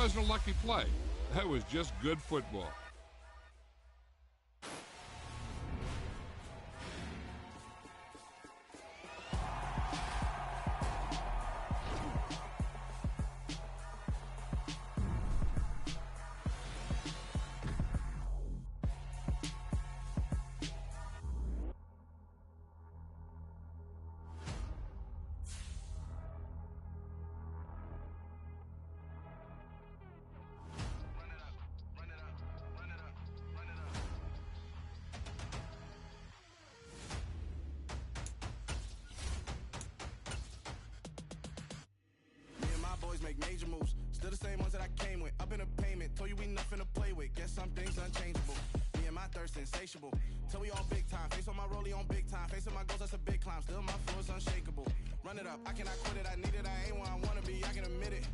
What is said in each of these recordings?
wasn't a lucky play. That was just good football. Make major moves, still the same ones that I came with. Up in a payment, told you we nothing to play with. Guess some things unchangeable. Me and my thirst insatiable. Till we all big time. Face on my rollie on big time. Facing my goals, that's a big climb. Still my flow is unshakable. Run it up, I cannot quit it. I need it, I ain't where I wanna be. I can admit it.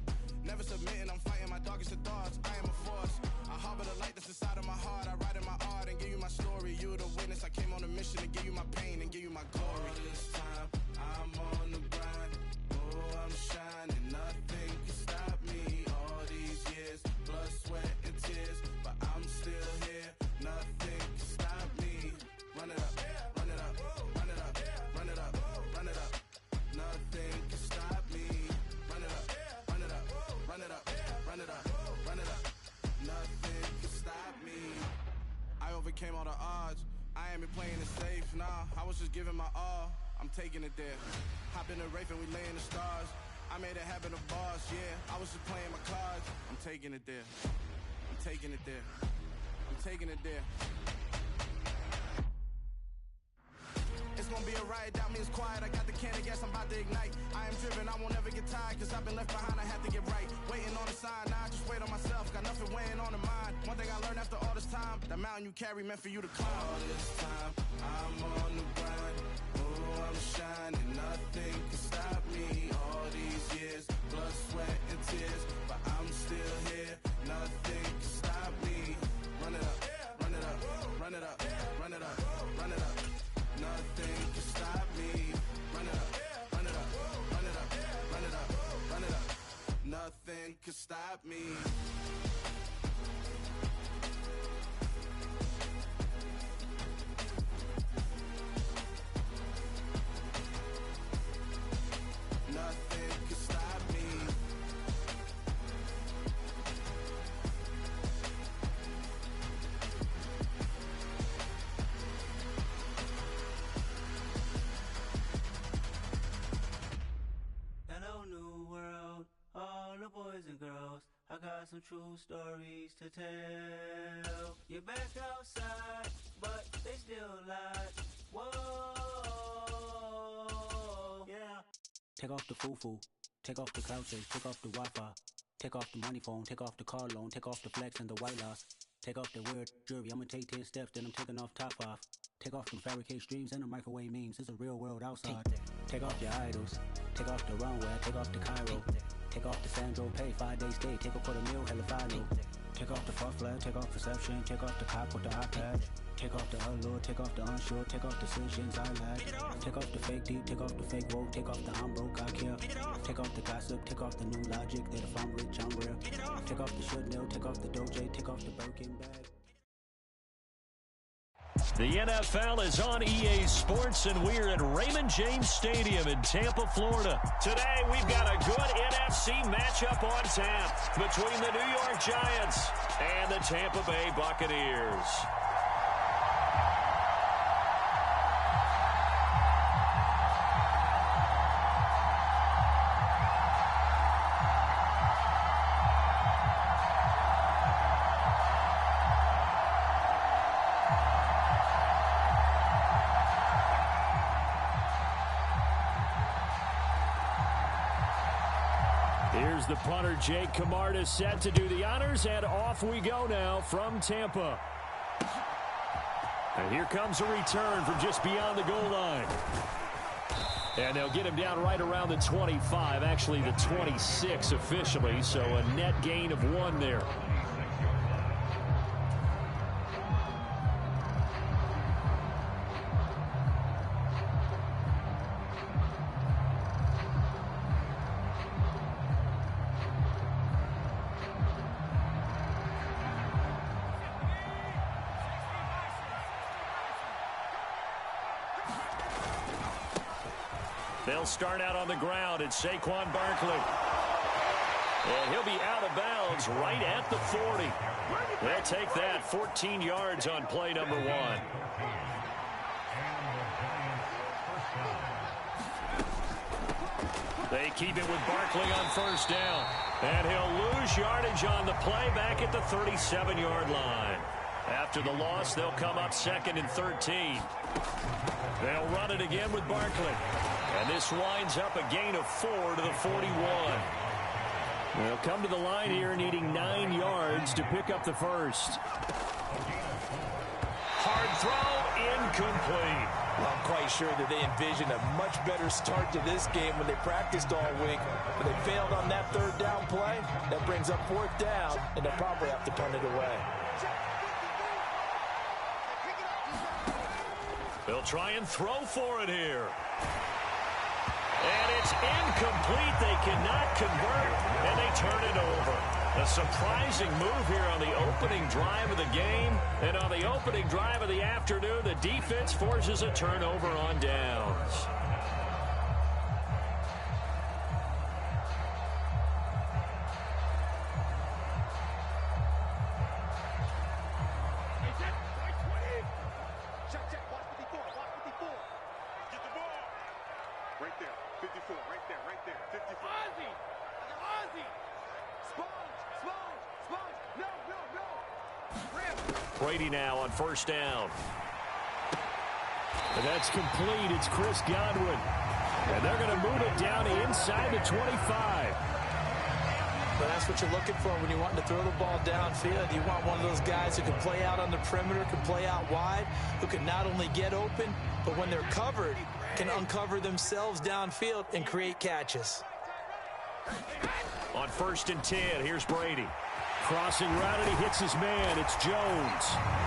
Never submitting, I'm fighting my darkest of thoughts. I am a force. I harbor the light that's inside of my heart. I write in my art and give you my story. You the witness. I came on a mission to give you my pain and give you my glory. All this time, I'm on the grind. Oh, I'm shining. Nothing can stop me. All these years, blood, sweat, and tears. But I'm still here. Nothing can stop me. Run it up, run it up, run it up, run it up, run it up. Nothing can stop me. Run it up, run it up, run it up, run it up, run it up. Nothing can stop me. I overcame all the odds. I ain't been playing it safe, nah. I was just giving my all. I'm taking it there. Hop in the Wraith and we lay in the stars. I made it happen to boss, yeah. I was just playing my cards. I'm taking it there. I'm taking it there. I'm taking it there. It's gonna be a riot, doubt me it's quiet. I got the can of gas, I'm about to ignite. I am driven, I won't ever get tired. Cause I've been left behind, I have to get right. Waiting on the sign, now I just wait on myself. Got nothing weighing on the mind. One thing I learned after all this time, that mountain you carry meant for you to climb. All this time, I'm on the grind. Oh, I'm shining, nothing can stop me. All these years, blood, sweat, and tears. But I'm still here, nothing can stop me. Run it up, run it up, run it up, run it up, run it up. Nothing can stop me. Run it up, run it up, run it up, run it up, run it up. Nothing can stop me. Nothing can stop me. Hello, new world, all the boys and girls. I got some true stories to tell. You're back outside, but they still lie. Whoa, yeah. Take off the foo-foo, take off the cloud chase, take off the Wi-Fi, take off the money phone, take off the car loan, take off the flex and the white loss. Take off the weird jewelry, I'ma take 10 steps, then I'm taking off top 5. Take off them fabricate streams and the microwave memes, it's a real world outside. Take off your idols, take off the runway, take off the Cairo. Take off the Sandro pay, 5 days stay, take a $250,000, hella final. Take off the fuck flag, take off perception, take off the cop with the iPad. Take off the allure, take off the unsure, take off decisions I lack. Take off the fake deep, take off the fake woke, take off the I'm broke, I care. Take off the gossip, take off the new logic that if I'm rich, I'm real. Take off the should know, take off the Doje, take off the Birkin bag. The NFL is on EA Sports, and we're at Raymond James Stadium in Tampa, Florida. Today, we've got a good NFC matchup on tap between the New York Giants and the Tampa Bay Buccaneers. Here's the punter, Jake Camarda, set to do the honors, and off we go now from Tampa. And here comes a return from just beyond the goal line. And they'll get him down right around the 25, actually the 26 officially, so a net gain of 1 there. They'll start out on the ground. It's Saquon Barkley. And he'll be out of bounds right at the 40. They'll take that 14 yards on play number 1. They keep it with Barkley on first down. And he'll lose yardage on the play back at the 37-yard line. After the loss, they'll come up 2nd and 13. They'll run it again with Barkley. And this winds up a gain of 4 to the 41. They'll come to the line here needing 9 yards to pick up the first. Hard throw, incomplete. Well, I'm quite sure that they envisioned a much better start to this game when they practiced all week. But they failed on that 3rd down play. That brings up 4th down, and they'll probably have to punt it away. They'll try and throw for it here. And it's incomplete. They cannot convert, and they turn it over. A surprising move here on the opening drive of the game. And on the opening drive of the afternoon, the defense forces a turnover on downs. Brady now on first down. And that's complete. It's Chris Godwin. And they're going to move it down inside the 25. But that's what you're looking for when you're wanting to throw the ball downfield. You want one of those guys who can play out on the perimeter, can play out wide, who can not only get open, but when they're covered, can uncover themselves downfield and create catches. On 1st and 10, here's Brady. Crossing route, and he hits his man. It's Jones.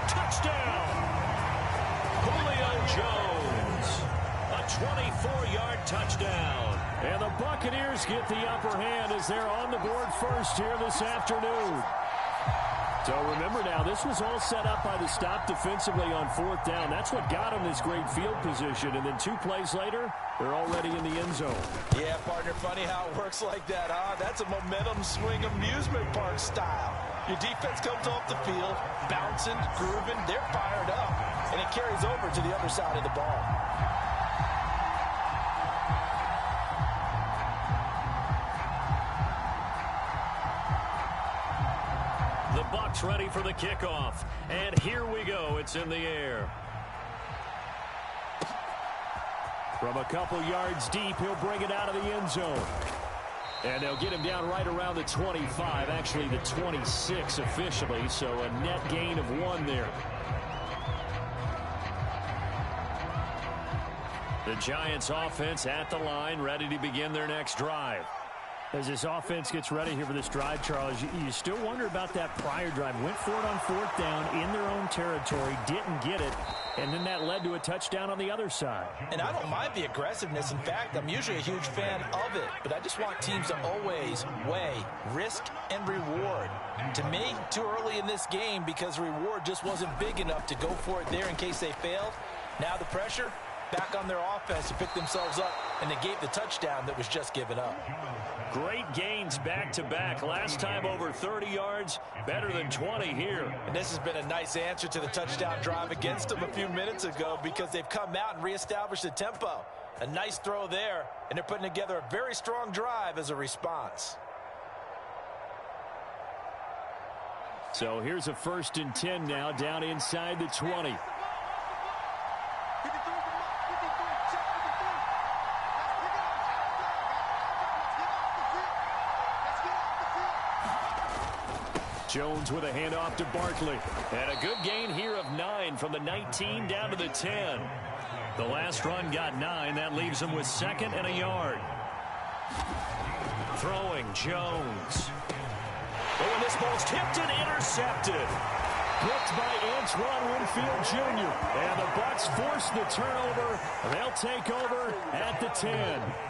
Touchdown! Julio Jones. A 24-yard touchdown. And the Buccaneers get the upper hand as they're on the board first here this afternoon. So remember now, this was all set up by the stop defensively on 4th down. That's what got them this great field position. And then 2 plays later, they're already in the end zone. Yeah, partner, funny how it works like that, huh? That's a momentum swing amusement park style. Your defense comes off the field, bouncing, grooving, they're fired up, and it carries over to the other side of the ball. The Bucs ready for the kickoff, and here we go. It's in the air. From a couple yards deep, he'll bring it out of the end zone. And they'll get him down right around the 25, actually the 26 officially, so a net gain of 1 there. The Giants offense at the line, ready to begin their next drive. As this offense gets ready here for this drive, Charles, you still wonder about that prior drive. Went for it on 4th down in their own territory, didn't get it, and then that led to a touchdown on the other side. And I don't mind the aggressiveness. In fact, I'm usually a huge fan of it, but I just want teams to always weigh risk and reward. To me, too early in this game because reward just wasn't big enough to go for it there in case they failed. Now the pressure back on their offense to pick themselves up, and they gave the touchdown that was just given up. Great gains back-to-back. Last time over 30 yards, better than 20 here. And this has been a nice answer to the touchdown drive against them a few minutes ago because they've come out and reestablished the tempo. A nice throw there, and they're putting together a very strong drive as a response. So here's a 1st and 10 now down inside the 20. Jones with a handoff to Barkley. And a good gain here of 9 from the 19 down to the 10. The last run got 9. That leaves him with 2nd and a yard. Throwing Jones. Oh, and this ball's tipped and intercepted. Blocked by Antoine Winfield Jr. And the Bucs force the turnover. They'll take over at the 10.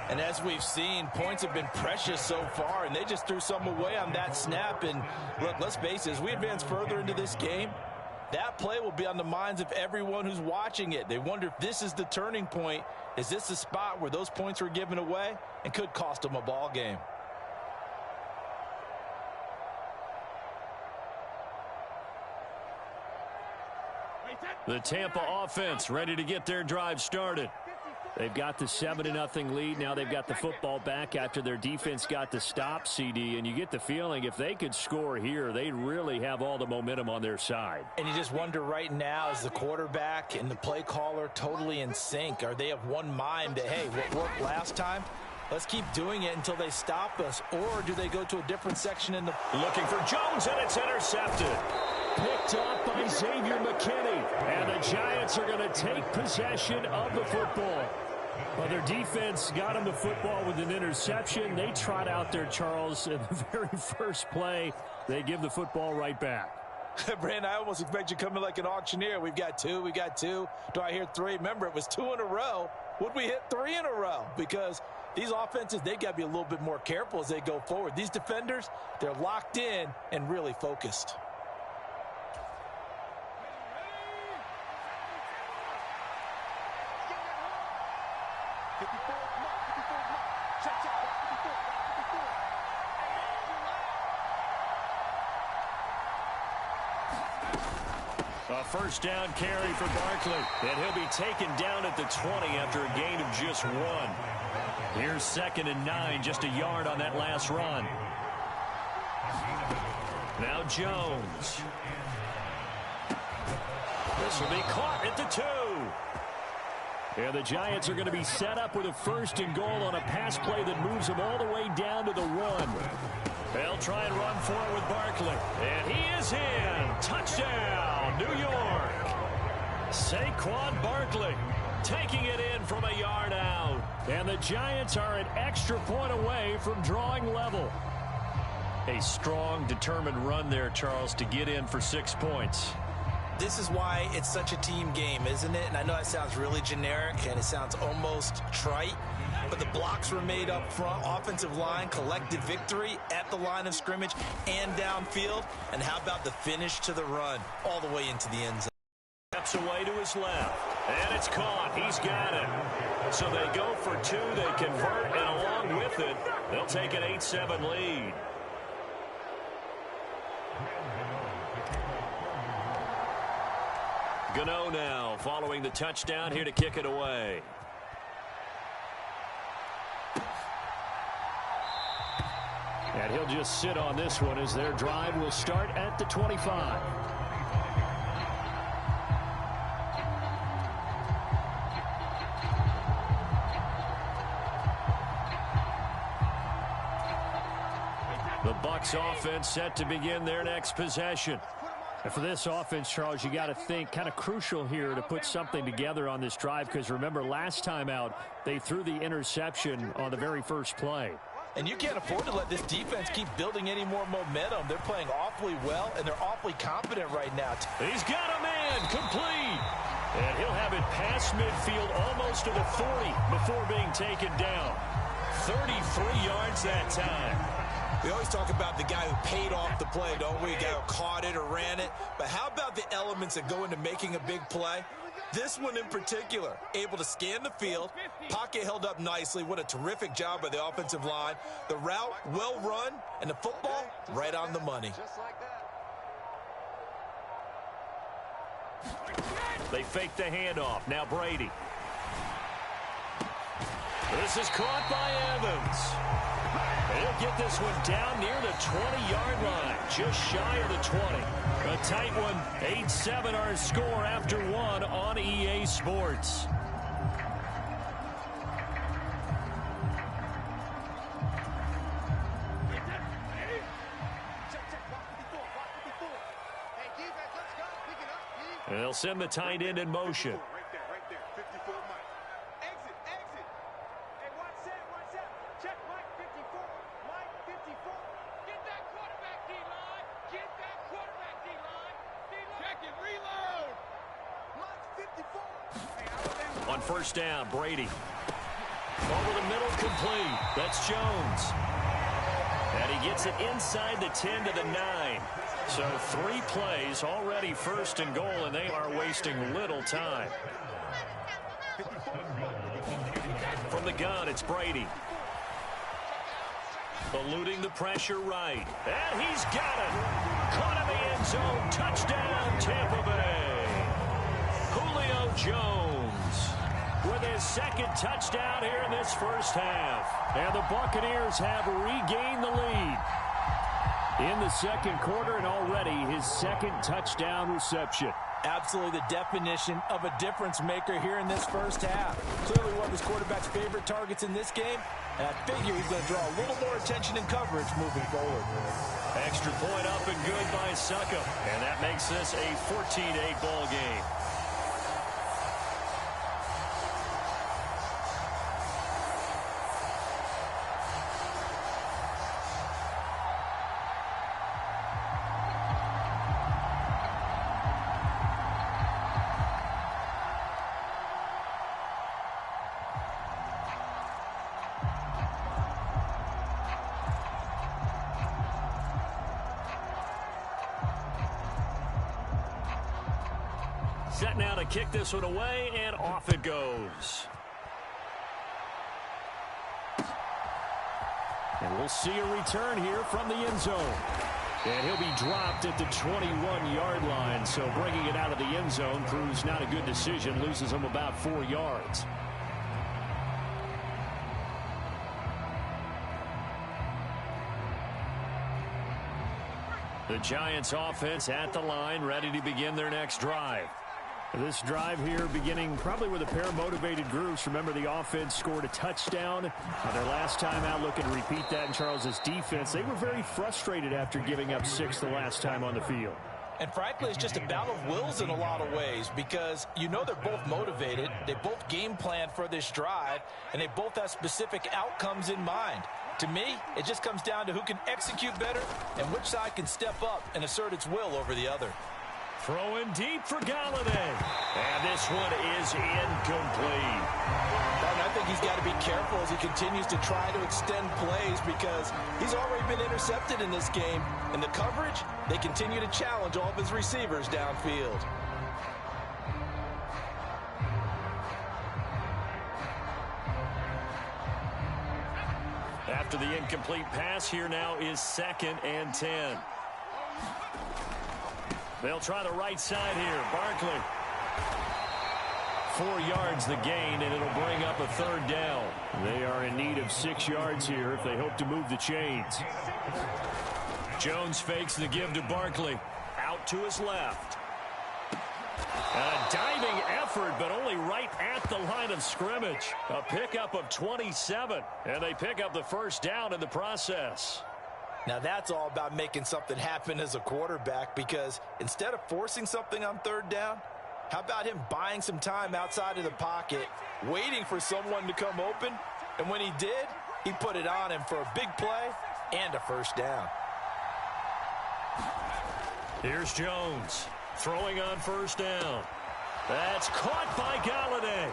And as we've seen, points have been precious so far, and they just threw some away on that snap. And look, let's face it, as we advance further into this game, That play will be on the minds of everyone who's watching it. They wonder if this is the turning point. Is this the spot where those points were given away and could cost them a ball game? The Tampa offense ready to get their drive started. They've got the 7-0 lead. Now they've got the football back after their defense got the stop, CD. And you get the feeling if they could score here, they really have all the momentum on their side. And you just wonder right now, is the quarterback and the play caller totally in sync? Are they of one mind that, hey, what worked last time? Let's keep doing it until they stop us. Or do they go to a different section in the... Looking for Jones, and it's intercepted. Picked up by Xavier McKinney. And the Giants are going to take possession of the football. Well, their defense got them the football with an interception. They trot out there, Charles, in the very first play. They give the football right back. Brandon, I almost expect you to come in like an auctioneer. We've got two. Do I hear three? Remember, it was 2 in a row. Would we hit 3 in a row? Because these offenses, they've got to be a little bit more careful as they go forward. These defenders, they're locked in and really focused. A first down carry for Barkley. And he'll be taken down at the 20 after a gain of just 1. Here's 2nd and 9, just a yard on that last run. Now Jones. This will be caught at the 2. And the Giants are going to be set up with a 1st and goal on a pass play that moves them all the way down to the 1. They'll try and run for it with Barkley. And he is in. Touchdown, New York. Saquon Barkley taking it in from a yard out. And the Giants are an extra point away from drawing level. A strong, determined run there, Charles, to get in for 6 points. This is why it's such a team game, isn't it? And I know that sounds really generic and it sounds almost trite, but the blocks were made up front, offensive line, collected victory at the line of scrimmage and downfield. And how about the finish to the run all the way into the end zone? Steps away to his left, and it's caught. He's got it. So they go for 2, they convert, and along with it, they'll take an 8-7 lead. Gano now following the touchdown here to kick it away. And he'll just sit on this one as their drive will start at the 25. The Bucs offense set to begin their next possession. And for this offense, Charles, you got to think kind of crucial here to put something together on this drive because remember last time out they threw the interception on the very first play. And you can't afford to let this defense keep building any more momentum. They're playing awfully well, and they're awfully confident right now. He's got a man complete. And he'll have it past midfield almost to the 40 before being taken down. 33 yards that time. We always talk about the guy who paid off the play, don't we? A guy who caught it or ran it. But how about the elements that go into making a big play? This one in particular, able to scan the field, pocket held up nicely. What a terrific job by the offensive line. The route, well run, and the football, right on the money. They fake the handoff. Now Brady. This is caught by Evans. He'll get this one down near the 20-yard line, just shy of the 20. A tight one, 8-7 our score after 1 on EA Sports. They'll send the tight end in motion. On first down, Brady. Over the middle, complete. That's Jones. And he gets it inside the 10 to the 9. So 3 plays already first and goal, and they are wasting little time. From the gun, it's Brady. Eluding the pressure right. And he's got it. Caught in the end zone. Touchdown, Tampa Bay. Julio Jones with his second touchdown here in this first half. And the Buccaneers have regained the lead in the second quarter, and already his second touchdown reception. Absolutely the definition of a difference maker here in this first half. Clearly one of his quarterback's favorite targets in this game, and I figure he's going to draw a little more attention and coverage moving forward. Extra point up and good by Suckup, and that makes this a 14-8 ball game. Set now to kick this one away, and off it goes. And we'll see a return here from the end zone. And he'll be dropped at the 21-yard line, so bringing it out of the end zone proves not a good decision, loses him about 4 yards. The Giants offense at the line, ready to begin their next drive. This drive here beginning probably with a pair of motivated groups. Remember, the offense scored a touchdown their last time out. Looking to repeat that in Charles's defense. They were very frustrated after giving up 6 the last time on the field. And frankly, it's just a battle of wills in a lot of ways, because you know they're both motivated. They both game planned for this drive, and they both have specific outcomes in mind. To me, it just comes down to who can execute better and which side can step up and assert its will over the other. Throwing deep for Galladay. And this one is incomplete. And I think he's got to be careful as he continues to try to extend plays, because he's already been intercepted in this game. And the coverage, they continue to challenge all of his receivers downfield. After the incomplete pass, here now is 2nd and 10. They'll try the right side here. Barkley. 4 yards the gain, and it'll bring up a 3rd down. They are in need of 6 yards here if they hope to move the chains. Jones fakes the give to Barkley. Out to his left. A diving effort, but only right at the line of scrimmage. A pickup of 27, and they pick up the 1st down in the process. Now that's all about making something happen as a quarterback, because instead of forcing something on 3rd down, how about him buying some time outside of the pocket, waiting for someone to come open, and when he did, he put it on him for a big play and a 1st down. Here's Jones throwing on 1st down. That's caught by Galladay.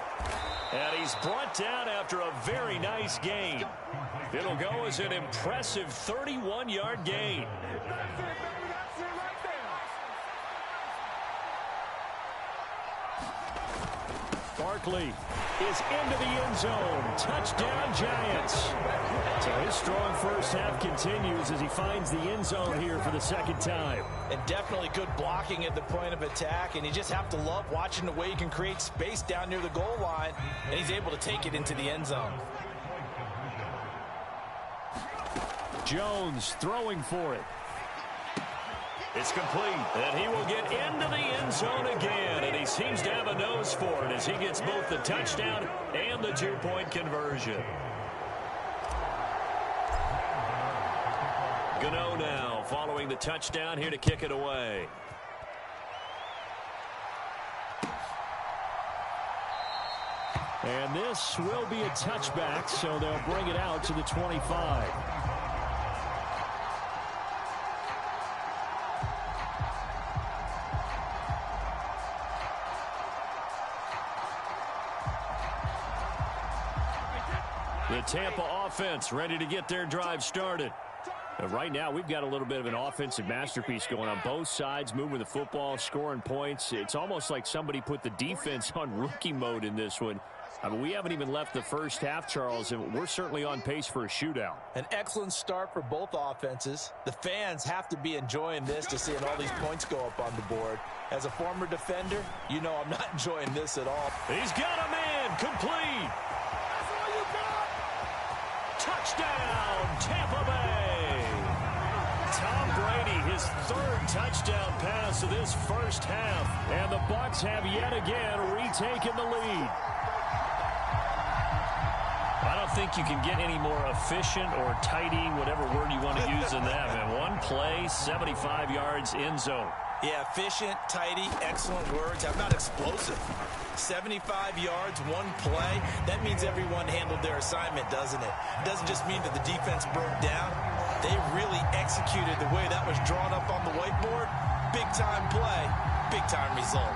And he's brought down after a very nice gain. It'll go as an impressive 31-yard gain. Barkley is into the end zone. Touchdown, Giants. So his strong first half continues as he finds the end zone here for the 2nd time. And definitely good blocking at the point of attack, and you just have to love watching the way he can create space down near the goal line, and he's able to take it into the end zone. Jones throwing for it. It's complete, and he will get into the end zone again, and he seems to have a nose for it as he gets both the touchdown and the 2-point conversion. Gano now following the touchdown here to kick it away. And this will be a touchback, so they'll bring it out to the 25. The Tampa offense ready to get their drive started. Right now, we've got a little bit of an offensive masterpiece going on both sides, moving the football, scoring points. It's almost like somebody put the defense on rookie mode in this one. I mean, we haven't even left the first half, Charles, and we're certainly on pace for a shootout. An excellent start for both offenses. The fans have to be enjoying this to seeing all these points go up on the board. As a former defender, you know I'm not enjoying this at all. He's got a man complete. That's all you got. Touchdown, Tampa Bay. Tom Brady, his third touchdown pass of this first half. And the Bucs have yet again retaken the lead. I don't think you can get any more efficient or tidy, whatever word you want to use in that, man. One play, 75 yards, end zone. Yeah, efficient, tidy, excellent words. How about explosive? 75 yards, one play. That means everyone handled their assignment, doesn't it? It doesn't just mean that the defense broke down. They really executed the way that was drawn up on the whiteboard. Big-time play, big-time result.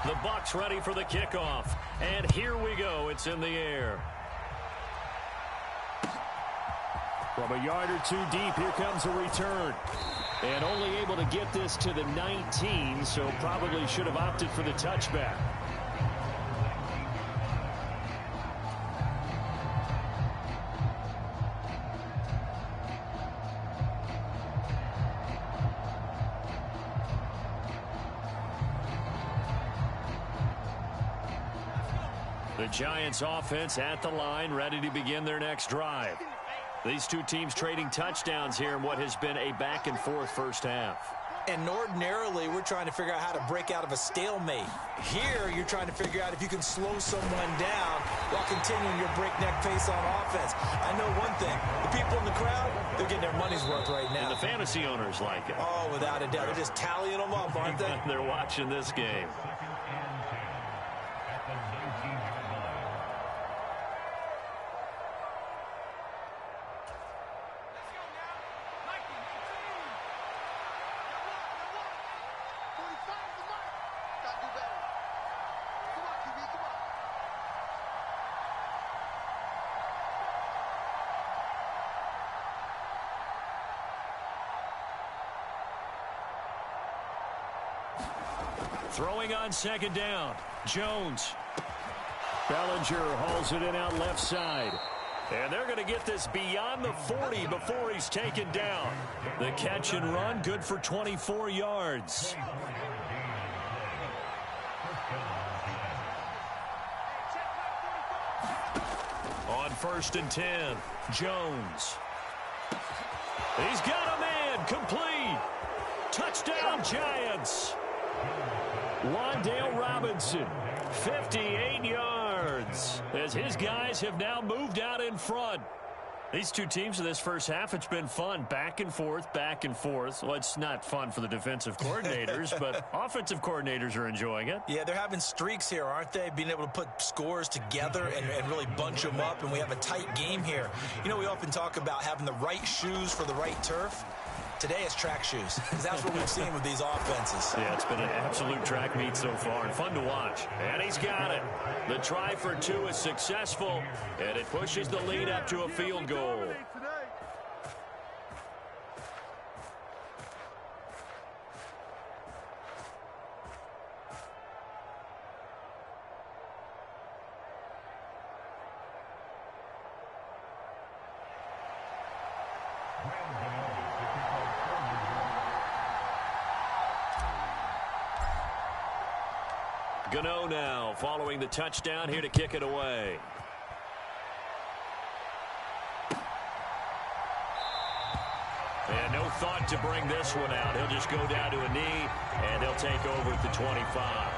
The Bucs ready for the kickoff. And here we go. It's in the air. From a yard or two deep, here comes a return. And only able to get this to the 19, so probably should have opted for the touchback. The Giants offense at the line, ready to begin their next drive. These two teams trading touchdowns here in what has been a back-and-forth first half. And ordinarily, we're trying to figure out how to break out of a stalemate. Here, you're trying to figure out if you can slow someone down while continuing your breakneck pace on offense. I know one thing. The people in the crowd, they're getting their money's worth right now. And the fantasy owners like it. Oh, without a doubt. They're just tallying them up, aren't they? They're watching this game. Throwing on second down. Jones. Bellinger hauls it in out left side. And they're going to get this beyond the 40 before he's taken down. The catch and run, good for 24 yards. On 1st and 10, Jones. He's got a man, complete. Touchdown, Giants. Wan'Dale Robinson, 58 yards, as his guys have now moved out in front. These two teams in this first half, it's been fun. Back and forth, back and forth. Well, it's not fun for the defensive coordinators, but offensive coordinators are enjoying it. Yeah, they're having streaks here, aren't they? Being able to put scores together and really bunch them up, and we have a tight game here. You know, we often talk about having the right shoes for the right turf. Today it's track shoes, because that's what we've seen with these offenses. Yeah, it's been an absolute track meet so far, and fun to watch. And he's got it. The try for two is successful, and it pushes the lead up to a field goal. Gano now following the touchdown, here to kick it away. And no thought to bring this one out. He'll just go down to a knee, and he'll take over at the 25.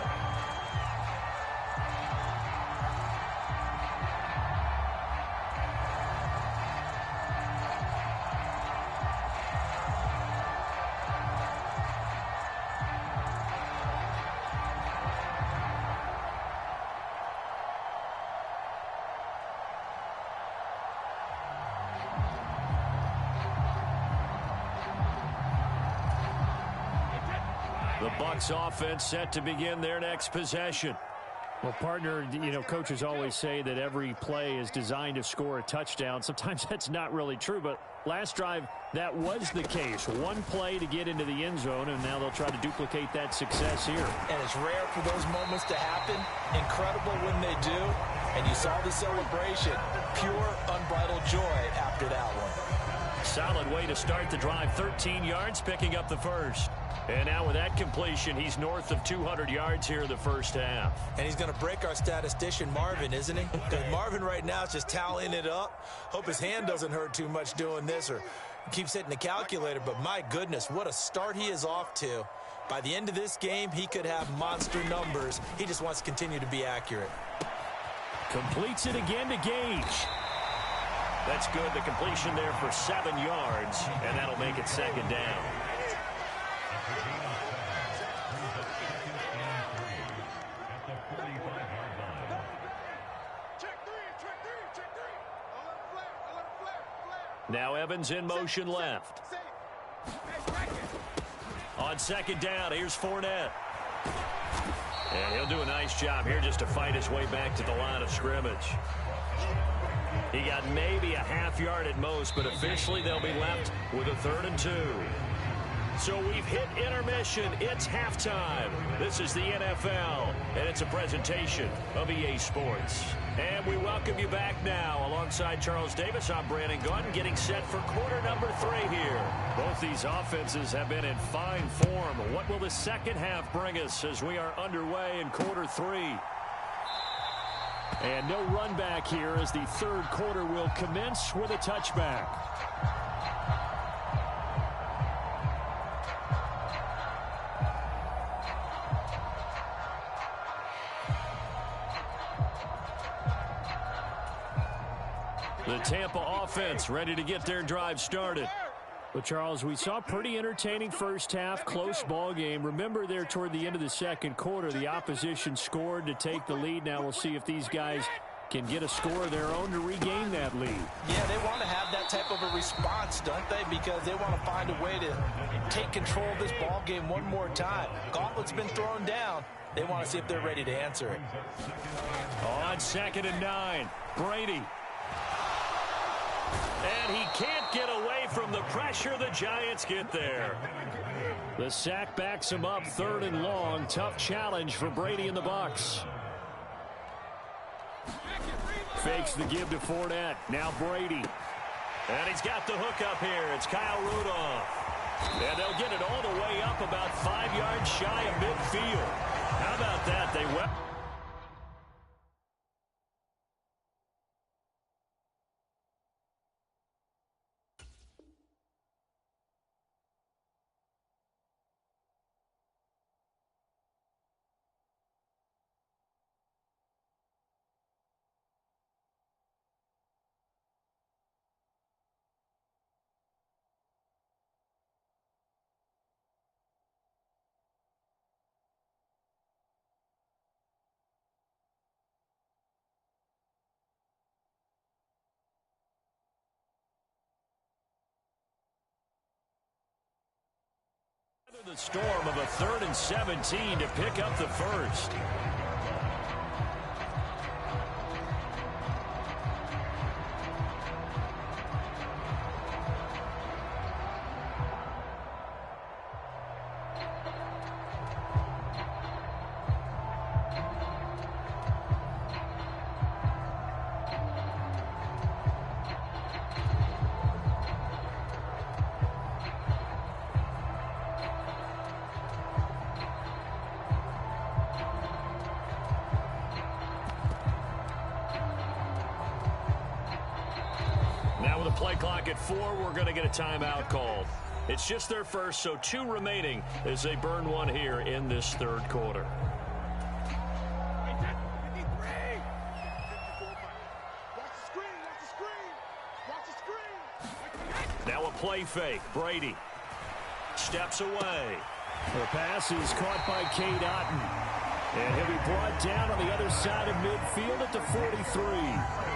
The Bucs offense set to begin their next possession. Well, partner, coaches always say that every play is designed to score a touchdown. Sometimes that's not really true, but last drive, that was the case. One play to get into the end zone, and now they'll try to duplicate that success here. And it's rare for those moments to happen. Incredible when they do. And you saw the celebration. Pure, unbridled joy after that one. Solid way to start the drive. 13 yards, picking up the first. And now with that completion, he's north of 200 yards here in the first half. And he's going to break our statistician, Marvin, isn't he? Because Marvin right now is just tallying it up. Hope his hand doesn't hurt too much doing this or keeps hitting the calculator. But my goodness, what a start he is off to. By the end of this game, he could have monster numbers. He just wants to continue to be accurate. Completes it again to Gage. That's good. The completion there for 7 yards, and that'll make it second down. Now Evans in motion left. On second down, here's Fournette. And he'll do a nice job here just to fight his way back to the line of scrimmage. He got maybe a half yard at most, but officially they'll be left with a 3rd and 2. So we've hit intermission. It's halftime. This is the NFL, and it's a presentation of EA Sports. And we welcome you back now. Alongside Charles Davis, I'm Brandon Gaudin, getting set for quarter number 3 here. Both these offenses have been in fine form. What will the second half bring us as we are underway in quarter 3? And no run back here as the third quarter will commence with a touchback. The Tampa offense ready to get their drive started. Well, Charles, we saw a pretty entertaining first half, close ball game. Remember there toward the end of the second quarter, the opposition scored to take the lead. Now we'll see if these guys can get a score of their own to regain that lead. Yeah, they want to have that type of a response, don't they? Because they want to find a way to take control of this ball game one more time. Gauntlet's been thrown down. They want to see if they're ready to answer it. On 2nd and 9, Brady. And he can't get away from the pressure. The Giants get there. The sack backs him up, 3rd and long. Tough challenge for Brady and the Bucs. Fakes the give to Fournette. Now Brady. And he's got the hook up here. It's Kyle Rudolph. And they'll get it all the way up about 5 yards shy of midfield. How about that? They went. The storm of a 3rd and 17 to pick up the first. Play clock at 4. We're going to get a timeout called. It's just their first, so 2 remaining as they burn one here in this 3rd quarter. Now a play fake. Brady steps away. The pass is caught by Cade Otton. And he'll be brought down on the other side of midfield at the 43.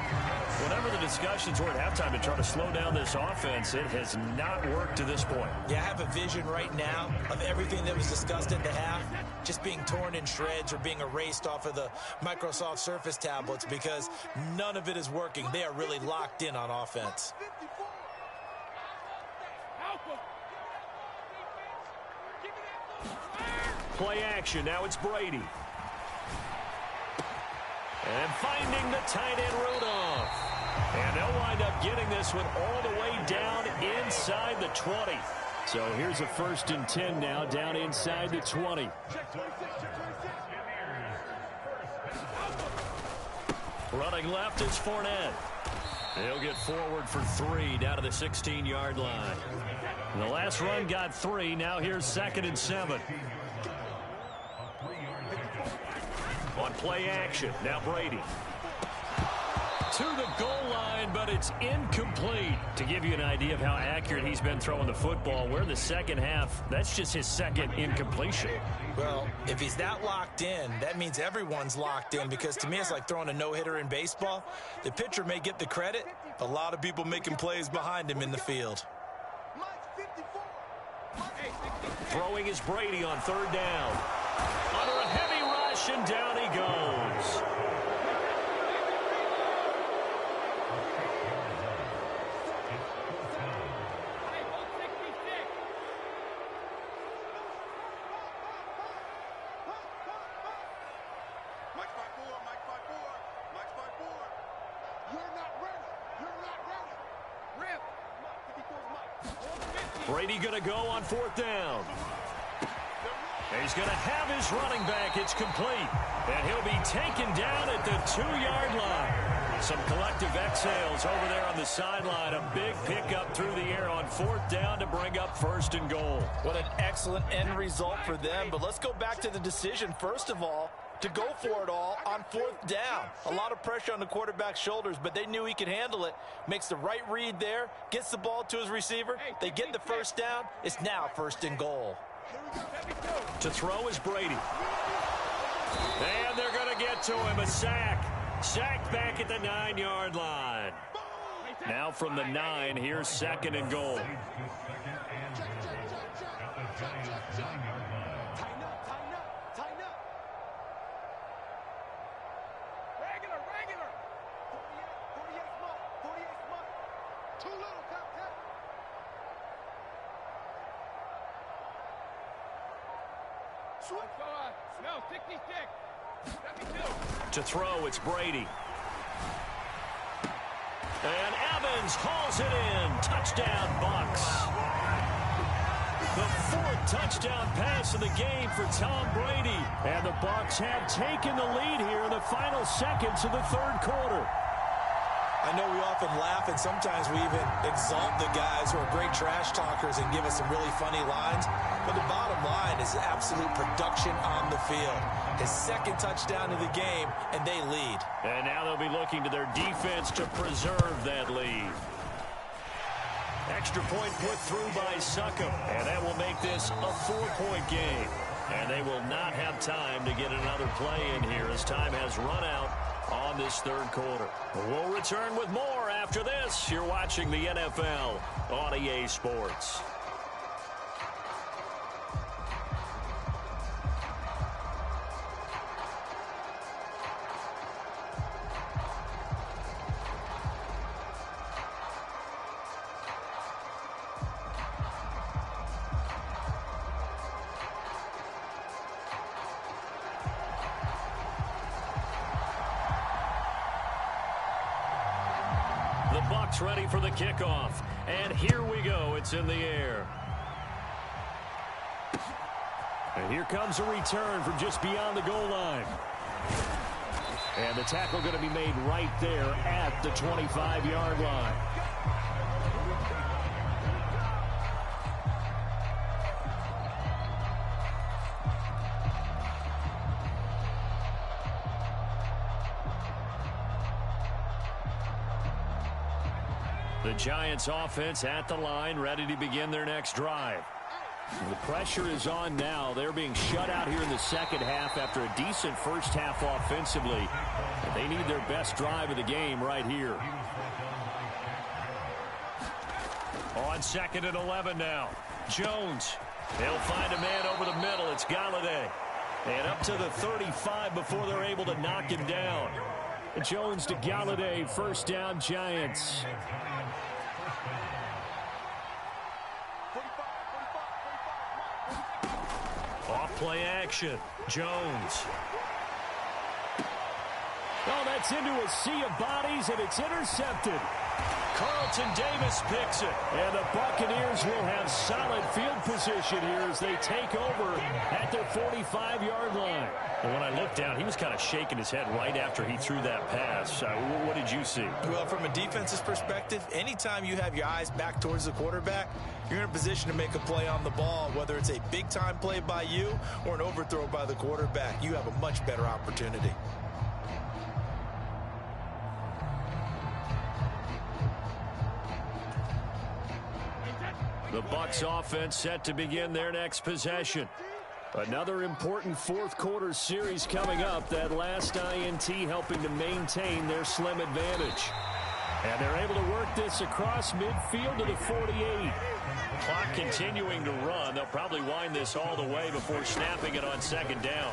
Whenever the discussions were at halftime to try to slow down this offense, it has not worked to this point. Yeah, I have a vision right now of everything that was discussed at the half just being torn in shreds or being erased off of the Microsoft Surface tablets because none of it is working. They are really locked in on offense. Play action. Now it's Brady. And finding the tight end Rudolph. And they'll wind up getting this one all the way down inside the 20. So here's a 1st and 10 now down inside the 20. Running left is Fournette. He'll get forward for 3 down to the 16-yard line. The last run got 3. Now here's 2nd and 7. On play action, now Brady. To the goal line, but it's incomplete. To give you an idea of how accurate he's been throwing the football, we're in the second half. That's just his 2nd incompletion. Well, if he's that locked in, that means everyone's locked in because to me it's like throwing a no-hitter in baseball. The pitcher may get the credit, but a lot of people making plays behind him in the field. Throwing is Brady on 3rd down. Under a heavy rush, and down he goes. Brady going to go on 4th down. He's going to have his running back. It's complete. And he'll be taken down at the 2-yard line. Some collective exhales over there on the sideline. A big pickup through the air on 4th down to bring up 1st and goal. What an excellent end result for them. But let's go back to the decision, first of all, to go for it all on 4th down. A lot of pressure on the quarterback's shoulders, but they knew he could handle it. Makes the right read there, gets the ball to his receiver. They get the 1st down. It's now 1st and goal. To throw is Brady. And they're going to get to him. A sack. Sacked back at the 9-yard line. Now from the 9, here's 2nd and goal. To throw, it's Brady. And Evans hauls it in. Touchdown, Bucks. The 4th touchdown pass of the game for Tom Brady. And the Bucks have taken the lead here in the final seconds of the 3rd quarter. I know we often laugh, and sometimes we even exalt the guys who are great trash talkers and give us some really funny lines. But the bottom line is absolute production on the field. His 2nd touchdown of the game, and they lead. And now they'll be looking to their defense to preserve that lead. Extra point put through by Succop, and that will make this a 4-point game. And they will not have time to get another play in here as time has run out on this 3rd quarter. We'll return with more after this. You're watching the NFL on EA Sports. Ready for the kickoff, and here we go. It's in the air, and here comes a return from just beyond the goal line, and the tackle going to be made right there at the 25-yard line. The Giants offense at the line, ready to begin their next drive. The pressure is on now. They're being shut out here in the second half after a decent first half offensively. They need their best drive of the game right here. On 2nd and 11 now. Jones. They'll find a man over the middle. It's Galladay. And up to the 35 before they're able to knock him down. Jones to Galladay. First down, Giants. Off play action. Jones. Oh, that's into a sea of bodies, and it's intercepted. Carlton Davis picks it. And the Buccaneers will have solid field position here as they take over at their 45-yard line. And when I looked down, he was kind of shaking his head right after he threw that pass. What did you see? Well, from a defense's perspective, anytime you have your eyes back towards the quarterback, you're in a position to make a play on the ball, whether it's a big-time play by you or an overthrow by the quarterback. You have a much better opportunity. The Bucs offense set to begin their next possession. Another important fourth quarter series coming up. That last INT helping to maintain their slim advantage. And they're able to work this across midfield to the 48. Clock continuing to run. They'll probably wind this all the way before snapping it on second down.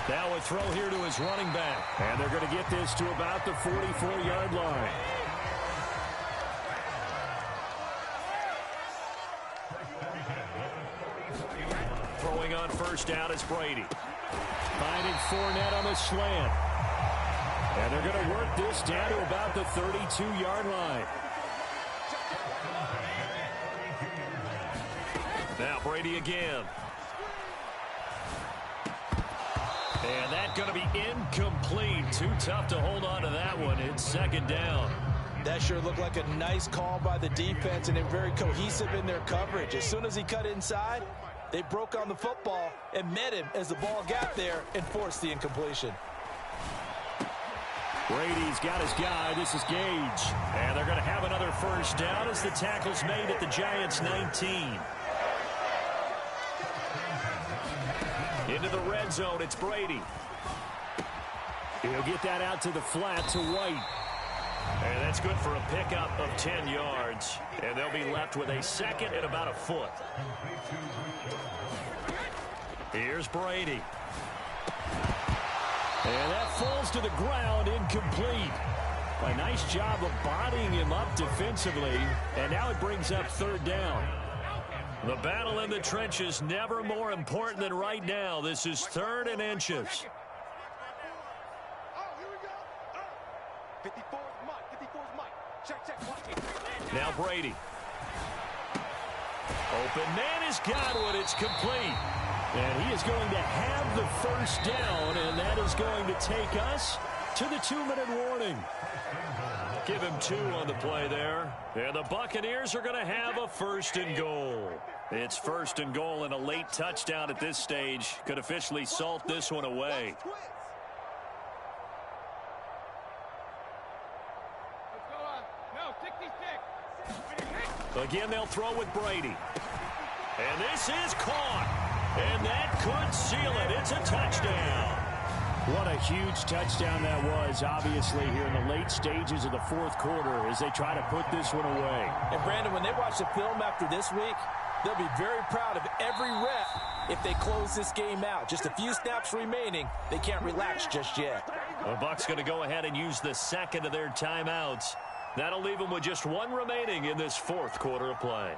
Now a throw here to his running back. And they're going to get this to about the 44-yard line. Throwing on first down is Brady. Finding Fournette on the slant. And they're going to work this down to about the 32-yard line. Now Brady again. And that's going to be incomplete. Too tough to hold on to that one. It's second down. That sure looked like a nice call by the defense, and they're very cohesive in their coverage. As soon as he cut inside, they broke on the football and met him as the ball got there and forced the incompletion. Brady's got his guy. This is Gage. And they're going to have another first down as the tackle's made at the Giants' 19. Into the red zone, it's Brady. He'll get that out to the flat to White. And that's good for a pickup of 10 yards. And they'll be left with a second and about a foot. Here's Brady. And that falls to the ground, incomplete. A nice job of bodying him up defensively. And now it brings up third down. The battle in the trenches never more important than right now. This is 3rd and inches. Now Brady. Open man has got one. It's complete. And he is going to have the first down, and that is going to take us to the 2-minute warning. Give him 2 on the play there. And the Buccaneers are going to have a 1st and goal. It's 1st and goal, and a late touchdown at this stage could officially salt this one away. Again, they'll throw with Brady. And this is caught. And that could seal it. It's a touchdown. What a huge touchdown that was, obviously, here in the late stages of the fourth quarter as they try to put this one away. And, Brandon, when they watch the film after this week, they'll be very proud of every rep if they close this game out. Just a few snaps remaining. They can't relax just yet. The Bucs going to go ahead and use the second of their timeouts. That'll leave them with just 1 remaining in this fourth quarter of play.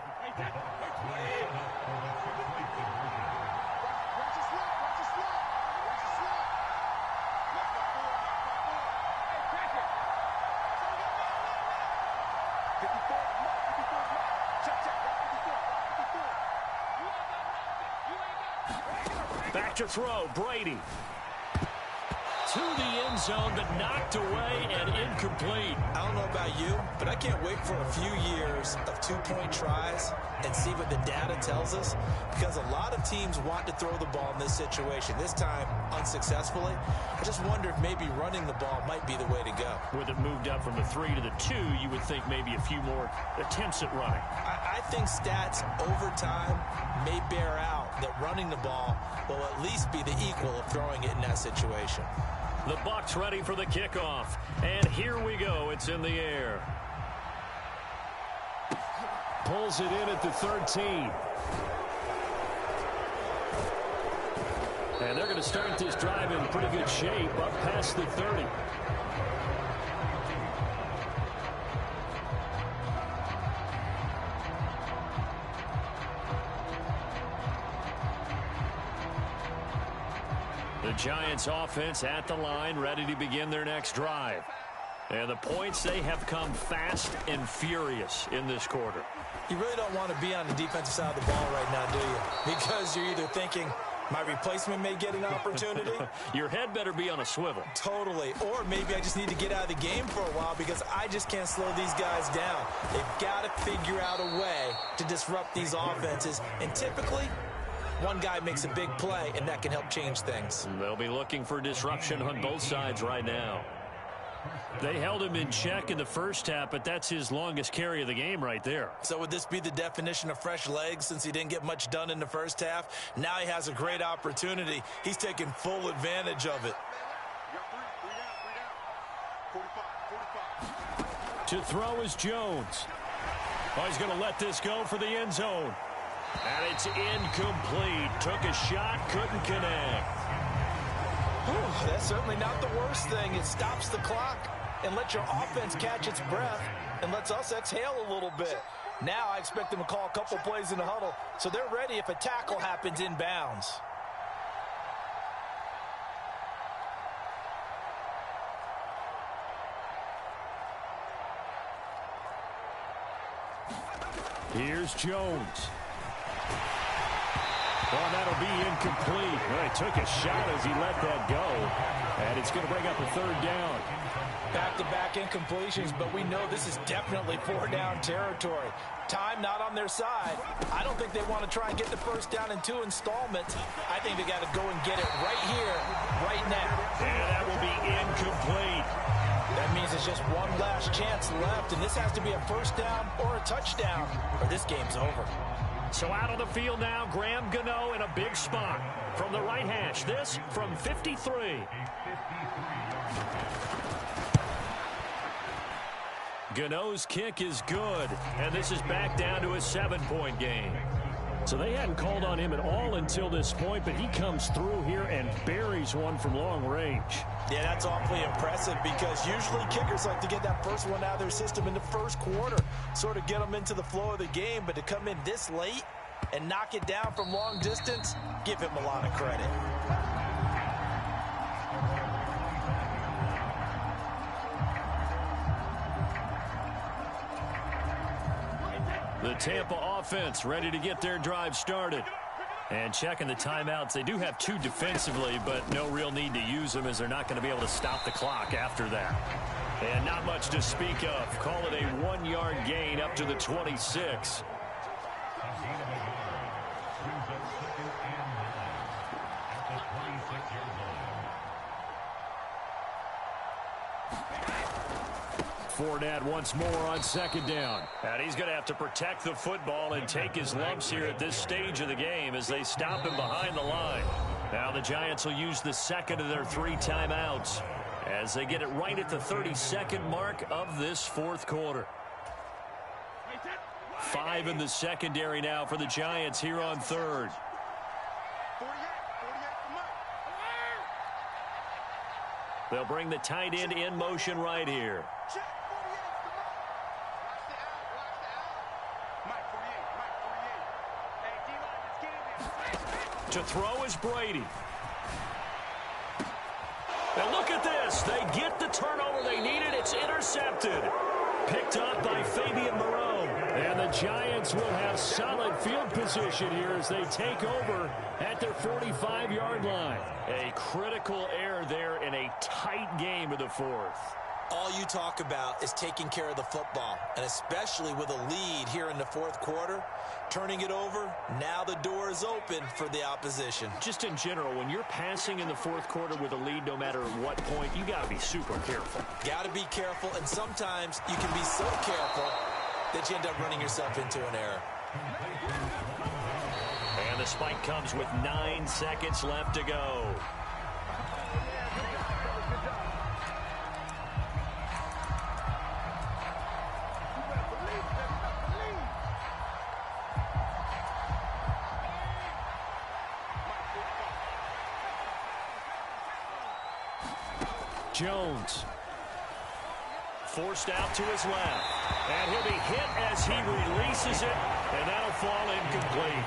Back to throw, Brady. to the end zone, but knocked away and incomplete. I don't know about you, but I can't wait for a few years of two-point tries and see what the data tells us, because a lot of teams want to throw the ball in this situation, this time unsuccessfully. I just wonder if maybe running the ball might be the way to go. With it moved up from the 3 to the 2, you would think maybe a few more attempts at running. I think stats over time may bear out that running the ball will at least be the equal of throwing it in that situation. The Bucs ready for the kickoff, and here we go. It's in the air. Pulls it in at the 13. And they're going to start this drive in pretty good shape up past the 30. The Giants offense at the line, ready to begin their next drive. And the points, they have come fast and furious in this quarter. You really don't want to be on the defensive side of the ball right now, do you? Because you're either thinking, my replacement may get an opportunity. Your head better be on a swivel. Totally. Or maybe I just need to get out of the game for a while because I just can't slow these guys down. They've got to figure out a way to disrupt these offenses. And typically, one guy makes a big play, and that can help change things. They'll be looking for disruption on both sides right now. They held him in check in the first half, but that's his longest carry of the game right there. So would this be the definition of fresh legs since he didn't get much done in the first half? Now he has a great opportunity. He's taking full advantage of it. To throw is Jones. Oh, he's going to let this go for the end zone. And it's incomplete. Took a shot, couldn't connect. Whew, that's certainly not the worst thing. It stops the clock and lets your offense catch its breath and lets us exhale a little bit. Now I expect them to call a couple plays in the huddle so they're ready if a tackle happens inbounds. Here's Jones. Well, that'll be incomplete. Well, he took a shot as he let that go. And it's going to bring up a third down. Back-to-back incompletions, but we know this is definitely four-down territory. Time not on their side. I don't think they want to try and get the first down in 2 installments. I think they got to go and get it right here, right now. And that will be incomplete. That means there's just one last chance left, and this has to be a first down or a touchdown, or this game's over. So out on the field now, Graham Gano in a big spot. From the right hash, this from 53. Gano's kick is good, and this is back down to a 7-point game. So they hadn't called on him at all until this point, but he comes through here and buries one from long range. Yeah, that's awfully impressive because usually kickers like to get that first one out of their system in the first quarter, sort of get them into the flow of the game, but to come in this late and knock it down from long distance, give him a lot of credit. The Tampa offense ready to get their drive started. And checking the timeouts, they do have 2 defensively, but no real need to use them as they're not going to be able to stop the clock after that. And not much to speak of. Call it a 1-yard gain up to the 26. Fournette once more on second down. And he's going to have to protect the football and take his lumps here at this stage of the game as they stop him behind the line. Now the Giants will use the second of their 3 timeouts as they get it right at the 32nd mark of this fourth quarter. 5 in the secondary now for the Giants here on third. They'll bring the tight end in motion right here. To throw is Brady. And look at this. They get the turnover they needed. It's intercepted. picked up by Fabian Moreau. And the Giants will have solid field position here as they take over at their 45-yard line. A critical error there in a tight game of the fourth. All you talk about is taking care of the football, and especially with a lead here in the fourth quarter, turning it over, now the door is open for the opposition. Just in general, when you're passing in the fourth quarter with a lead, no matter what point, you got to be super careful. Got to be careful, and sometimes you can be so careful that you end up running yourself into an error. And the spike comes with 9 seconds left to go. Jones forced out to his left, and he'll be hit as he releases it, and that'll fall incomplete.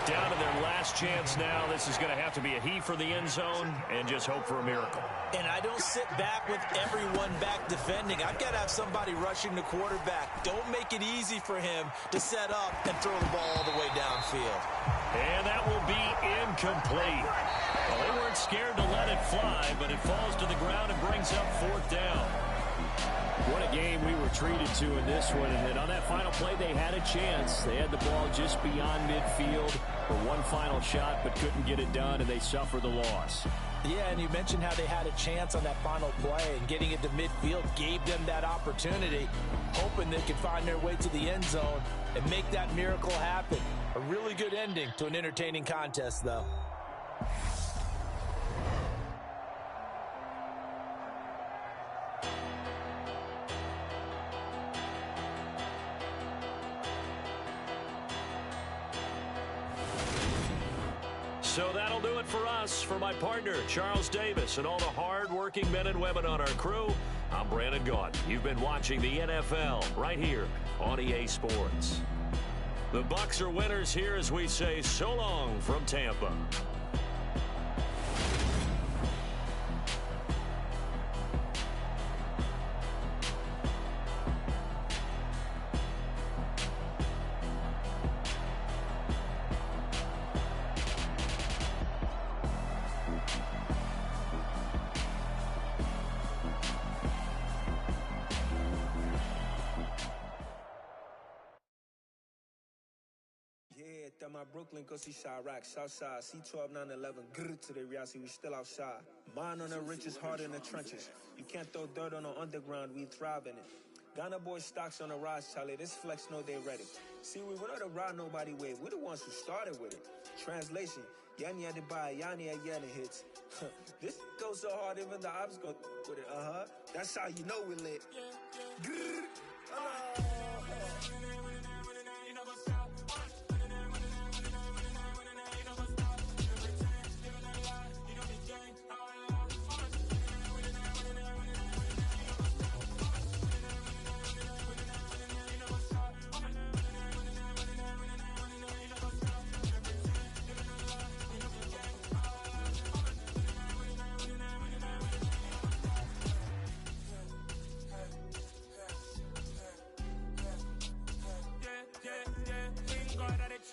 Down to their last chance now. This is going to have to be a heave for the end zone and just hope for a miracle. And I don't sit back with everyone back defending. I've got to have somebody rushing the quarterback. Don't make it easy for him to set up and throw the ball all the way downfield. And that will be incomplete. Well, they weren't scared to let it fly, but it falls to the ground and brings up fourth down. What a game we were treated to in this one. And on that final play, they had a chance. They had the ball just beyond midfield for one final shot, but couldn't get it done, and they suffer the loss. Yeah, and you mentioned how they had a chance on that final play, and getting it to midfield gave them that opportunity, hoping they could find their way to the end zone and make that miracle happen. A really good ending to an entertaining contest, though. So that'll do it for us. For my partner, Charles Davis, and all the hard-working men and women on our crew, I'm Brandon Gaudin. You've been watching the NFL right here on EA Sports. The Bucs are winners here as we say so long from Tampa. At my Brooklyn, go see Chirac, Southside, C12, 911, grrr to the reality, we still outside. Mine on the richest, heart in the trenches. You can't throw dirt on the underground, we thrive in it. Ghana boys stocks on the rise, Charlie, this flex know they ready. See, we were not a ride nobody with, we're the ones who started with it. Translation, Yanni had to buy, Yanni had yelling hits. This goes so hard, even the ops go with it, That's how you know we lit. Grrr,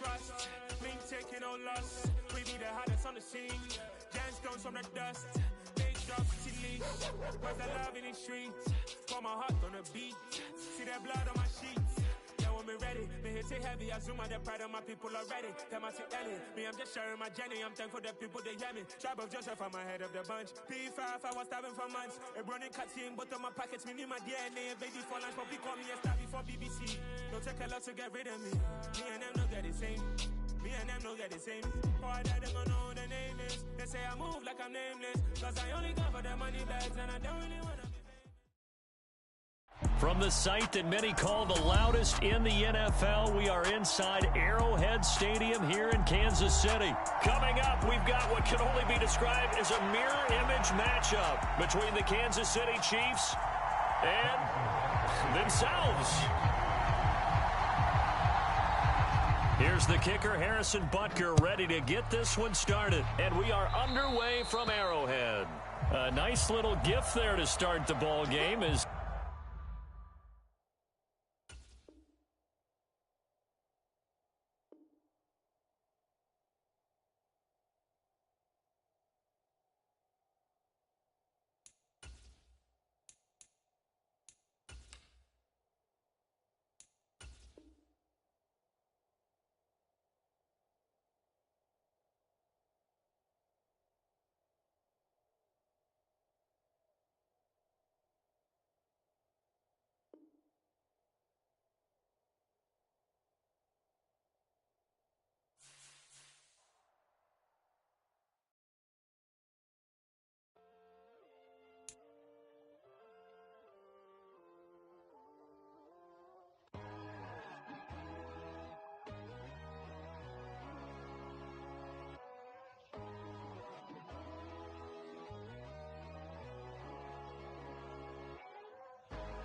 trust, me taking no loss. We be the hottest on the scene. Gemstones from the dust. Big drops to leash. Where's the love in the streets? Pour my heart on the beat. See that blood on my sheets. Yeah, when me ready, me hit it heavy. I zoom out the pride of my people already. Them I see Ellie. Me, I'm just sharing my journey. I'm thankful that people they hear me. Tribe of Joseph, I'm ahead of the bunch. P5, I was starving for months. A running cuts in, but on my pockets, me need my DNA. Baby for lunch, but we call me a star before BBC. Don't take a lot to get rid of me. Me and them don't get the same. Me and them don't get the same. Boy, that they gonna know who the name is. They say I move like I'm nameless. Cause I only go for the money bags and I don't really wanna be. From the site that many call the loudest in the NFL, we are inside Arrowhead Stadium here in Kansas City. Coming up, we've got what can only be described as a mirror image matchup between the Kansas City Chiefs and themselves. Here's the kicker, Harrison Butker, ready to get this one started. And we are underway from Arrowhead. A nice little gift there to start the ball game as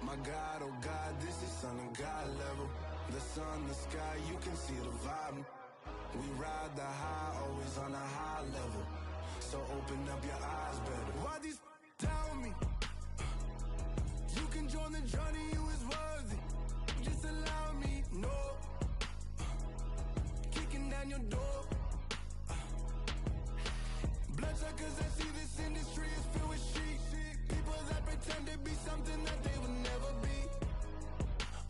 My God, oh God, this is son of God level. The sun, the sky, you can see the vibe. We ride the high, always on a high level. So open up your eyes better. Why these down me? You can join the journey, you is worthy. Just allow me, no. Kicking down your door. Bloodsuckers that see this industry is filled with sheep. People that pretend to be something that they would never be.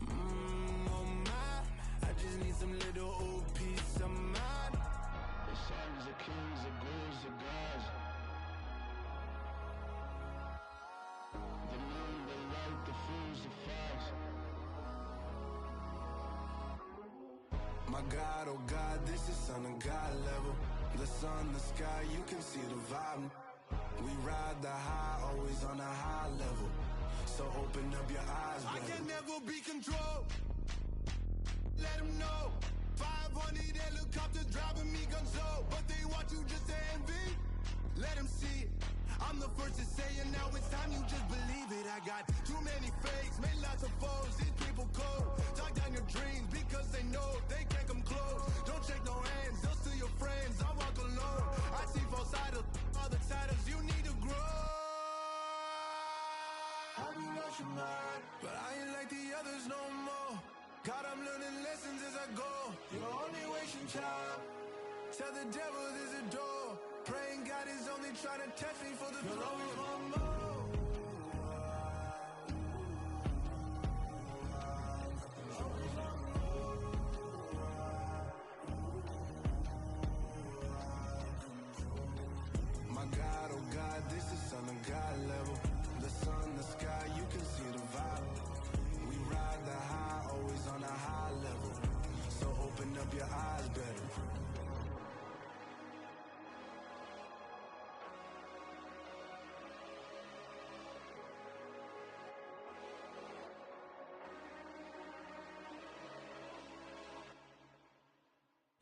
Oh my, I just need some little old peace of mind. The songs of kings, the ghouls, the gods. The moon, the light, the fools, the fires. My God, oh God, this is son of God level. The sun, the sky, you can see the vibe. We ride the high, always on a high level. So open up your eyes, baby. I can never be controlled. Let them know. 500 helicopters driving me gonzo. But they want you just to envy. Let them see it. I'm the first to say it, now it's time you just believe it. I got too many fakes, made lots of foes. These people cold. Talk down your dreams because they know they can't come close. Don't shake no hands, they'll steal your friends. I walk alone. I see false idols, other titles. You need to grow. Have you lost your mind? But I ain't like the others no more. God, I'm learning lessons as I go. You're only wasting time. Tell the devil there's a door. Praying God is only trying to test me for the throne. You'll always want more. My God, oh God, this is son of God level. The sun, the sky, you can see the vibe. We ride the high, always on a high level. So open up your eyes better.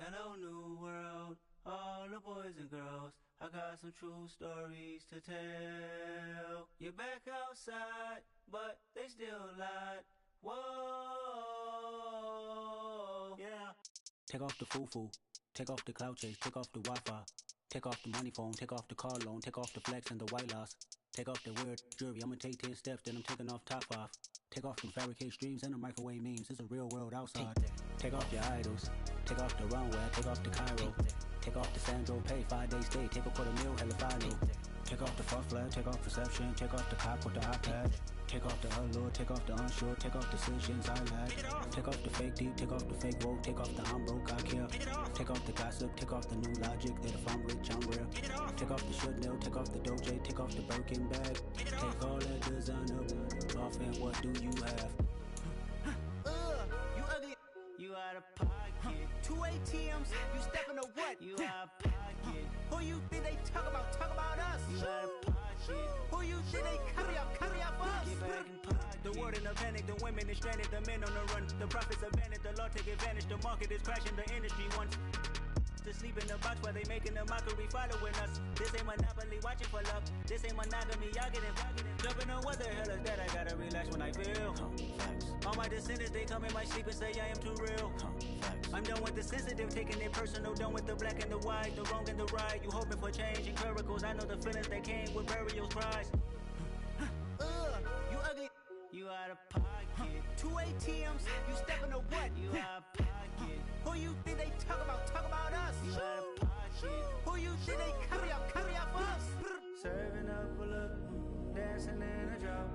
Hello, new world, all the boys and girls. I got some true stories to tell. You're back outside, but they still lied. Whoa, yeah. Take off the foo-foo, take off the cloud chase, take off the Wi-Fi, take off the money phone, take off the car loan, take off the flex and the white loss. Take off the weird jewelry, I'ma take 10 steps, then I'm taking off top 5. Take off them fabricate streams and the microwave memes, it's a real world outside. Take off your idols, take off the runway, take off the Cairo. Take off the Sandro pay, 5 days stay, take a $250,000 hella final. Take off the fuck flag, take off perception, take off the cop with the iPad. Take off the allure, take off the unsure, take off decisions I lack. Take off the fake deep, take off the fake woke, take off the I'm broke, I care. Take off the gossip, take off the new logic that if I'm rich, I'm real. Take off the should know, take off the Doja, take off the Birkin bag. Take all that designer off and what do you have? You ugly, you out of pocket. 2 ATMs, you stepping to what? You out of pocket. Who you think they talk about us? You out of pocket. Who you think they carry up for us? Get back in pocket. The world in a panic, the women is stranded, the men on the run. The profits abandoned, the law take advantage, the market is crashing, the industry wants to sleep in the box while they making a mockery following us. This ain't monopoly, watching for love. This ain't monogamy, y'all getting jumping on what the hell is that? I gotta relax when I feel. All my descendants, they come in my sleep and say I am too real. I'm done with the sensitive, taking it personal. Done with the black and the white, the wrong and the right. You hoping for change and miracles. I know the feelings that came with burial cries. You ugly, you out of pocket. 2 ATMs, you stepping to what? You out of pocket. Who you think they talk about us? You out of pocket. Who you think they carry up for us? Serving up a look, dancing in a drop.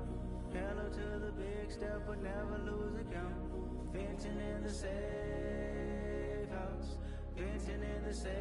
Hello to the big step, but never lose a count. Venting in the safe house. Venting in the safe.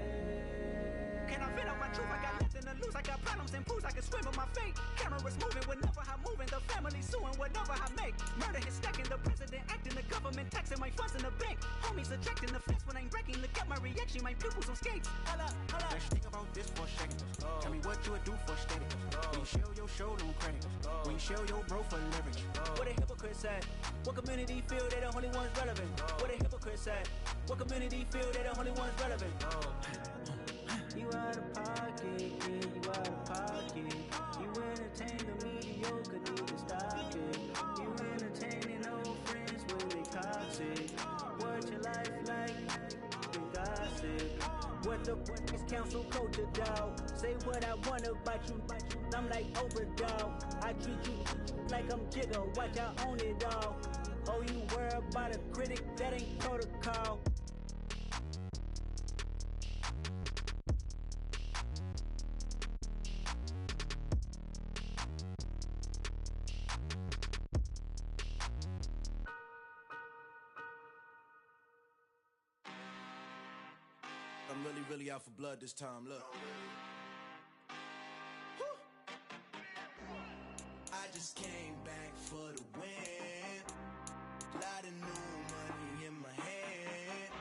Can I vent out my truth? I got nothing to lose. I got problems and pools. I can swim in my fate. Cameras moving whenever I'm moving. The family suing whatever I make. Murder is stacking. The president acting. The government taxing my funds in the bank. Homies ejecting the fence when I'm breaking. Look at my reaction. My pupils on skates. Holla, holla. Let's think about this for a second. Tell me what you would do for status. When you show your show, no credit. When you show your bro for leverage. What a hypocrite said. What community feel they the only ones relevant? What a hypocrite said. What community feel they the only ones relevant? You out of pocket, yeah, you out of pocket. You entertain the mediocre, need to stop it. You entertain the council culture, dog. Say what I want about you, I'm like overdog. I treat you like I'm Jigga, watch I own it all. Oh, you worry about a critic, that ain't protocol. I'm really out for blood this time, look. I just came back for the win. Lot of new money in my hand.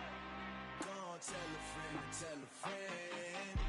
Gonna tell a friend.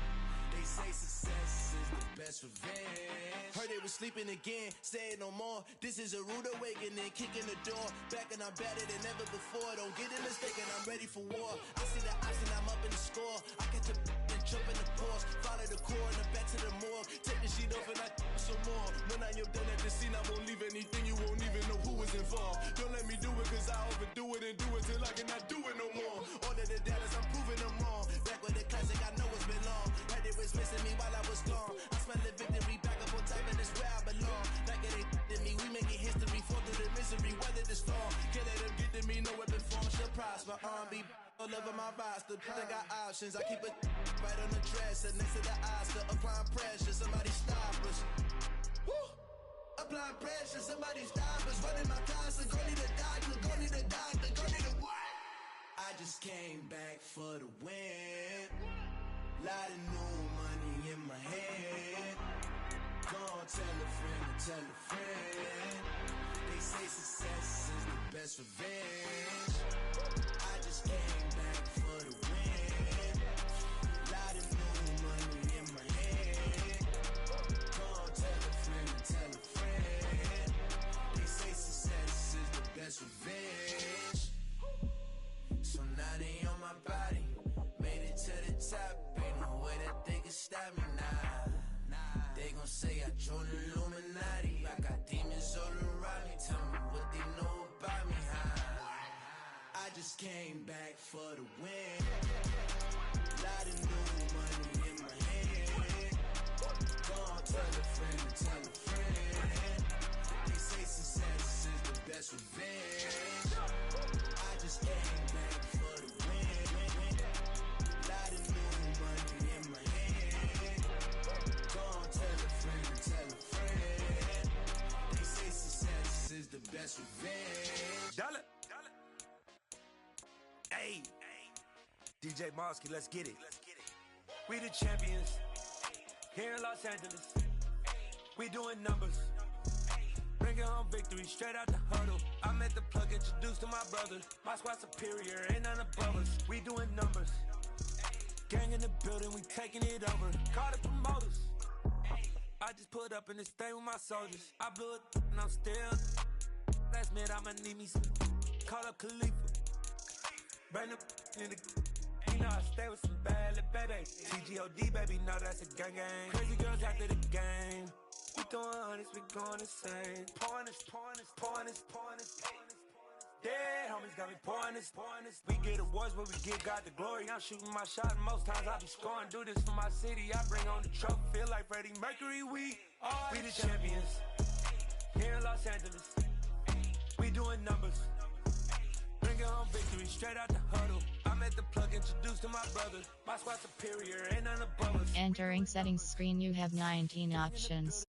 They say success is the best revenge. Heard they was sleeping again, say it no more. This is a rude awakening, kicking the door. Back and I'm better than ever before. Don't get it mistaken, I'm ready for war. I see the option, I'm up in the score. I catch a and jump in the course. Follow the core and the back to the morgue. Take the sheet off and I some more. When I am done at the scene, I won't leave anything. You won't even know who was involved. Don't let me do it, cause I overdo it and do it till I cannot do it no more. All of the Dallas, I'm proving them wrong. Back with the classic, I know it's been long. Heard they was missing me while I was gone. I smell the victory back up on top, and it's where I belong. Like it ain't to me, we making history. Fall through the misery, weather the storm. Can't let them get to me, no weapon form shall prosper. R&B all over my roster. I got options, I keep it right on the dresser. Next to the Oscar, applying pressure. Somebody stop us. Woo! Applying pressure, somebody stop us. Running my closet, go need a doctor, go need a doctor, go need a what? I just came back for the win. Lot of new money in my hand. Gonna tell a friend. They say success is the best revenge. I just came back for the win. Lot of new money in my hand. Gonna tell a friend. They say success is the best revenge. So now they on my body. Made it to the top. Ain't no way that they can stop me now. They gon' say I joined the Illuminati. I got demons all around me. Tell me what they know about me, huh? I just came back for the win. Lot of new money in my hand. Gonna tell a friend. They say success is the best revenge. I just came back for the win. Lot of new money in my hand. Gonna tell a friend. They say success is the best revenge. Dollar. Hey, DJ Mosky, let's get it. We the champions here in Los Angeles. We doing numbers. Bringing home victory straight out the huddle. I met the plug, introduced to my brothers. My squad superior, ain't none above us. We doing numbers. Gang in the building, we taking it over. Call the promoters. I just put up in this thing with my soldiers. I blew it and I'm still. Last minute I'ma need me some. Call up Khalifa. Burn up in the. You know I stay with some bad little baby. TGOD baby, know that's a gang gang. Crazy girls after the game. We throwing hundreds, we going insane. Pouring this. Dead homies got me pouring this. We get awards, but we give God the glory. I'm shooting my shot, and most times I be scoring. Do this for my city, I bring on the trophy. Feel like Freddie Mercury, we the champions here in Los Angeles. We doing numbers. Bringing home victory straight out the huddle. I met the plug, introduced to my brothers. My squad superior, ain't none above us. Entering settings screen, you have 19 options.